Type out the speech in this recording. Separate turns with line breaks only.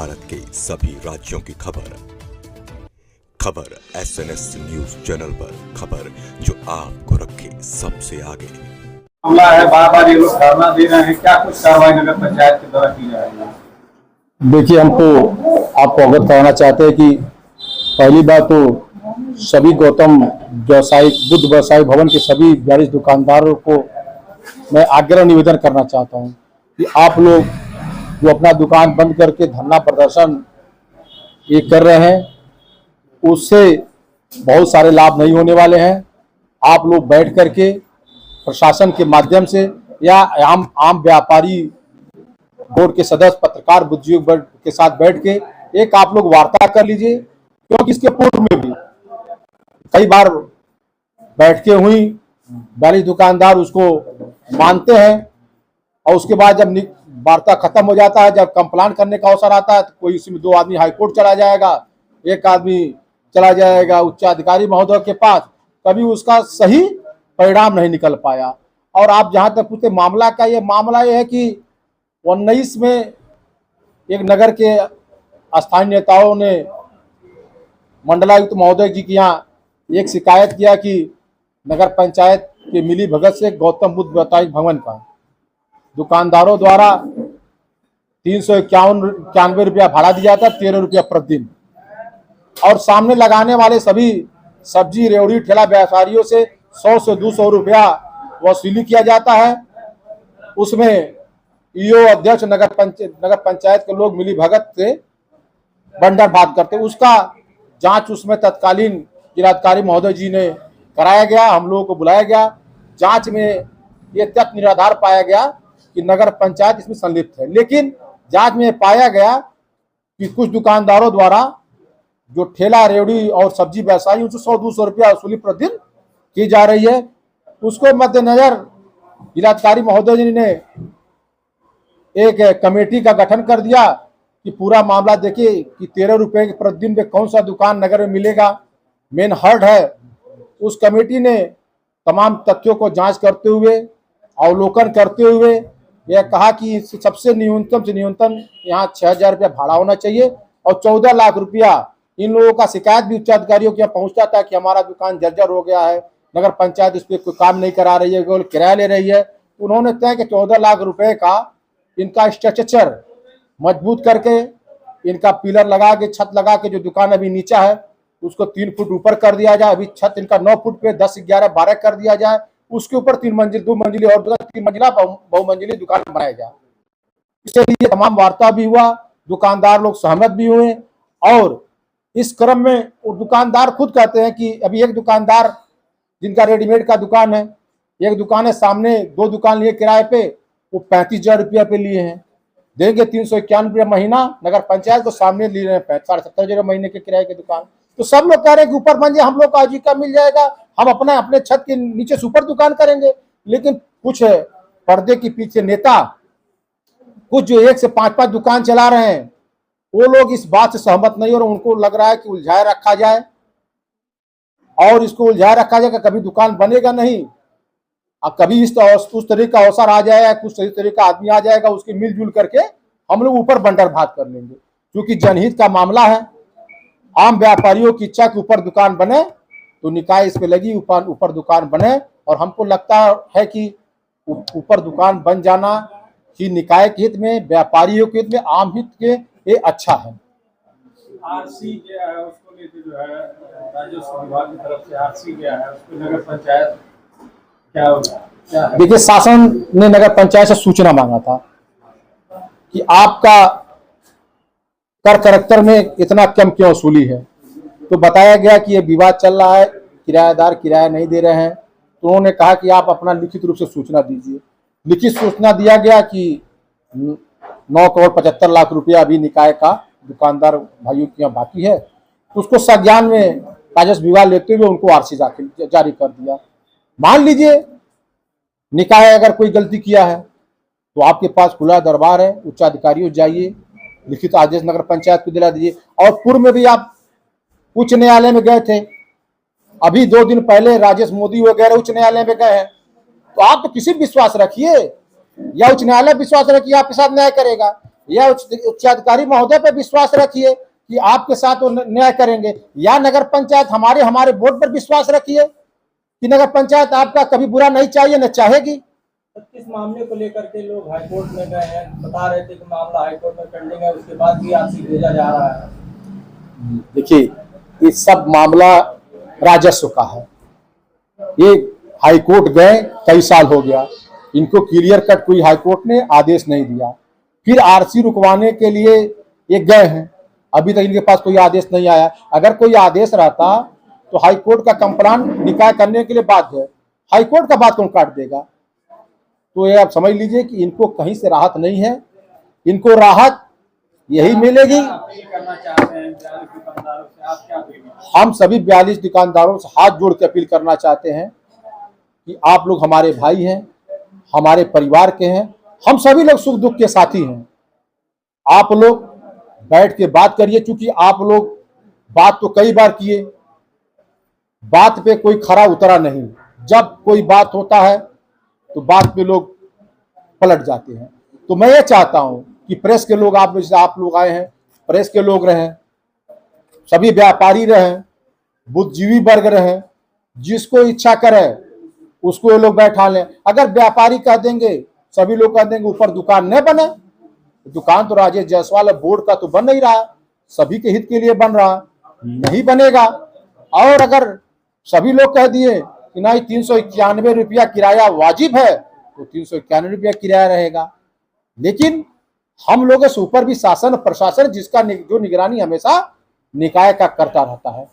भारत के सभी राज्यों की खबर SNS न्यूज चैनल पर, खबर जो आपको रखे सबसे आगे।
मामला है, बार बार ये लोग धरना दे रहे हैं, क्या कुछ कार्रवाई नगर पंचायत के द्वारा की जाएगी?
देखिए, हमको आपको अवगत कराना चाहते हैं कि पहली बात तो सभी गौतम बुद्ध व्यवसायिक भवन के सभी 42 दुकानदारों को मैं आग्रह निवेदन करना चाहता हूं कि आप लोग जो अपना दुकान बंद करके धरना प्रदर्शन ये कर रहे हैं, उससे बहुत सारे लाभ नहीं होने वाले हैं। आप लोग बैठ करके प्रशासन के माध्यम से या आम व्यापारी बोर्ड के सदस्य, पत्रकार, बुद्धिजीवी वर्ग के साथ बैठ के एक आप लोग वार्ता कर लीजिए, क्योंकि इसके पूर्व में भी कई बार बैठकें हुई, 42 दुकानदार उसको मानते हैं और उसके बाद जब वार्ता खत्म हो जाता है, जब कंप्लेन करने का अवसर आता है तो कोई इसमें 2 आदमी हाईकोर्ट चला जाएगा, एक आदमी चला जाएगा उच्चाधिकारी महोदय के पास, कभी उसका सही परिणाम नहीं निकल पाया। और आप जहां तक पूछते मामला का, ये मामला ये है कि 19 में एक नगर के स्थानीय नेताओं ने मंडलायुक्त महोदय जी के यहाँ एक शिकायत किया कि नगर पंचायत के मिली भगत से गौतम बुद्ध व्यवसायिक भवन का दुकानदारों द्वारा 391 रुपया भाड़ा दिया था, 13 रुपया प्रतिदिन, और सामने लगाने वाले सभी सब्जी रेवड़ी ठेला व्यापारियों से 100 से 200 रुपया वसूली किया जाता है। उसमें ईओ अध्यक्ष नगर पंचायत के लोग मिली भगत से बंडर बात करते, उसका जांच उसमें तत्कालीन जिलाधिकारी महोदय जी ने कराया गया, हम लोगों को बुलाया गया। जांच में ये तथ्य निराधार पाया गया कि नगर पंचायत इसमें संलिप्त है, लेकिन जांच में पाया गया कि कुछ दुकानदारों द्वारा जो ठेला रेवड़ी और सब्जी व्यवसायी उनसे 100-200 रुपया वसूली प्रतिदिन की जा रही है। उसको मद्देनजर जिलाधिकारी महोदय जी ने एक कमेटी का गठन कर दिया कि पूरा मामला देखिए कि 13 रुपये प्रतिदिन में कौन सा दुकान नगर में मिलेगा, मेन हर्ड है। उस कमेटी ने तमाम तथ्यों को जांच करते हुए, अवलोकन करते हुए यह कहा कि सबसे न्यूनतम से न्यूनतम यहाँ 6000 रुपया भाड़ा होना चाहिए और 14 लाख रुपया। इन लोगों का शिकायत भी उच्चाधिकारियों के यहाँ पहुंचता था कि हमारा दुकान जर्जर हो गया है, नगर पंचायत इस पर कोई काम नहीं करा रही है, केवल किराया ले रही है। उन्होंने तय कि 14 लाख रुपए का इनका स्ट्रक्चर मजबूत करके, इनका पिलर लगा के, छत लगा के, जो दुकान अभी नीचा है उसको 3 फुट ऊपर कर दिया जाए। अभी छत इनका 9 फुट पे 10, 11, 12 कर दिया जाए। उसके ऊपर 2 मंजिली और 3 मंजिला बहुमंजिली दुकान बनाया जाए। इसके लिए तमाम वार्ता भी हुआ, दुकानदार लोग सहमत भी हुए। और इस क्रम में वो दुकानदार खुद कहते हैं कि अभी एक दुकानदार जिनका रेडीमेड का दुकान है, एक दुकान है सामने, 2 दुकान लिए किराए पे, वो 35,000 रुपया पे लिए हैं, देंगे 391 रुपया महीना नगर पंचायत को, सामने ले रहे हैं 70,500 महीने के किराए की दुकान। तो सब लोग कह रहे हैं कि ऊपर बन जाए, हम लोग को आजीविका मिल जाएगा, हम अपने छत के नीचे से ऊपर दुकान करेंगे। लेकिन कुछ पर्दे के पीछे नेता, कुछ जो 1 से 5-5 दुकान चला रहे हैं, वो लोग इस बात से सहमत नहीं, और उनको लग रहा है कि उलझाए रखा जाए और इसको उलझाए रखा जाएगा, कभी दुकान बनेगा नहीं। और कभी उस तरह का अवसर आ जाएगा, कुछ सही तरह का आदमी आ जाएगा, उसके मिलजुल करके हम लोग ऊपर बंडर भात कर लेंगे। क्योंकि जनहित का मामला है, आम व्यापारियों की इच्छा के ऊपर दुकान बने तो निकाय इस पे लगी, ऊपर दुकान बने। और हमको लगता है कि ऊपर दुकान बन जाना ही निकाय के हित में, व्यापारियों के हित में, आम हित के ये अच्छा है।
आरसी गया है, उसको लेके जो है राजस्व विभाग की तरफ से आरसी गया है, उसको नगर पंचायत क्या है?
देखिए, शासन ने नगर पंचायत से सूचना मांगा था कि आपका कर करक्टर में इतना कम क्यों वसूली है। तो बताया गया कि ये विवाद चल रहा है, किराएदार किराया नहीं दे रहे हैं। तो उन्होंने कहा कि आप अपना लिखित रूप से सूचना दीजिए। लिखित सूचना दिया गया कि 9,75,00,000 रुपया अभी निकाय का दुकानदार भाइयों के यहाँ बाकी है। तो उसको संज्ञान में राजस्व विभाग लेते हुए उनको आरसी जारी कर दिया। मान लीजिए निकाय अगर कोई गलती किया है तो आपके पास खुला दरबार है, उच्चाधिकारियों जाइए, लिखित आदेश नगर पंचायत को दिला दीजिए। और पूर्व में भी आप उच्च न्यायालय में गए थे, अभी 2 दिन पहले राजेश मोदी वगैरह उच्च न्यायालय में गए हैं। तो आप तो किसी विश्वास रखिए, या उच्च न्यायालय विश्वास रखिए आपके साथ न्याय करेगा, या उच्चाधिकारी महोदय पर विश्वास रखिए कि आपके साथ वो न्याय करेंगे, या नगर पंचायत हमारे बोर्ड पर विश्वास रखिए कि नगर पंचायत आपका कभी बुरा नहीं चाहिए, न चाहेगी।
किस मामले को लेकर के लोग हाईकोर्ट में गए हैं, बता रहे थे कि मामला हाईकोर्ट में पेंडिंग है, उसके बाद भी आरसी भेजा जा रहा है।
देखिए, ये सब मामला राजस्व का है। ये हाईकोर्ट गए, कई साल हो गया, इनको क्लियर कट कोई हाईकोर्ट ने आदेश नहीं दिया। फिर आरसी रुकवाने के लिए ये गए हैं, अभी तक इनके पास कोई आदेश नहीं आया। अगर कोई आदेश रहता तो हाईकोर्ट का कंप्लान निकाय करने के लिए बाध्य है, हाईकोर्ट का बात कौन काट देगा। तो ये आप समझ लीजिए कि इनको कहीं से राहत नहीं है, इनको राहत यही मिलेगी।
अपील करना चाहते हैं 42 दुकानदारों से, आप क्या अपील करेंगे?
हम सभी 42 दुकानदारों से हाथ जोड़ के अपील करना चाहते हैं कि आप लोग हमारे भाई हैं, हमारे परिवार के हैं, हम सभी लोग सुख दुख के साथी हैं। आप लोग बैठ के बात करिए, क्योंकि आप लोग बात तो कई बार किए, बात पे कोई खरा उतरा नहीं। जब कोई बात होता है तो बात पे लोग पलट जाते हैं। तो मैं ये चाहता हूं कि प्रेस के लोग, आप लोग आए हैं, प्रेस के लोग रहें, सभी व्यापारी रहें, बुद्धिजीवी वर्ग रहें, जिसको इच्छा करे उसको ये लोग बैठा लें। अगर व्यापारी कह देंगे, सभी लोग कह देंगे ऊपर दुकान न बने, दुकान तो राजेश जायसवाल बोर्ड का तो बन नहीं रहा, सभी के हित के लिए बन रहा, नहीं बनेगा। और अगर सभी लोग कह दिए कि नहीं 391 रुपया किराया वाजिब है, तो 391 रुपया किराया रहेगा। लेकिन हम लोगों से ऊपर भी शासन प्रशासन, जिसका जो निगरानी हमेशा निकाय का करता रहता है।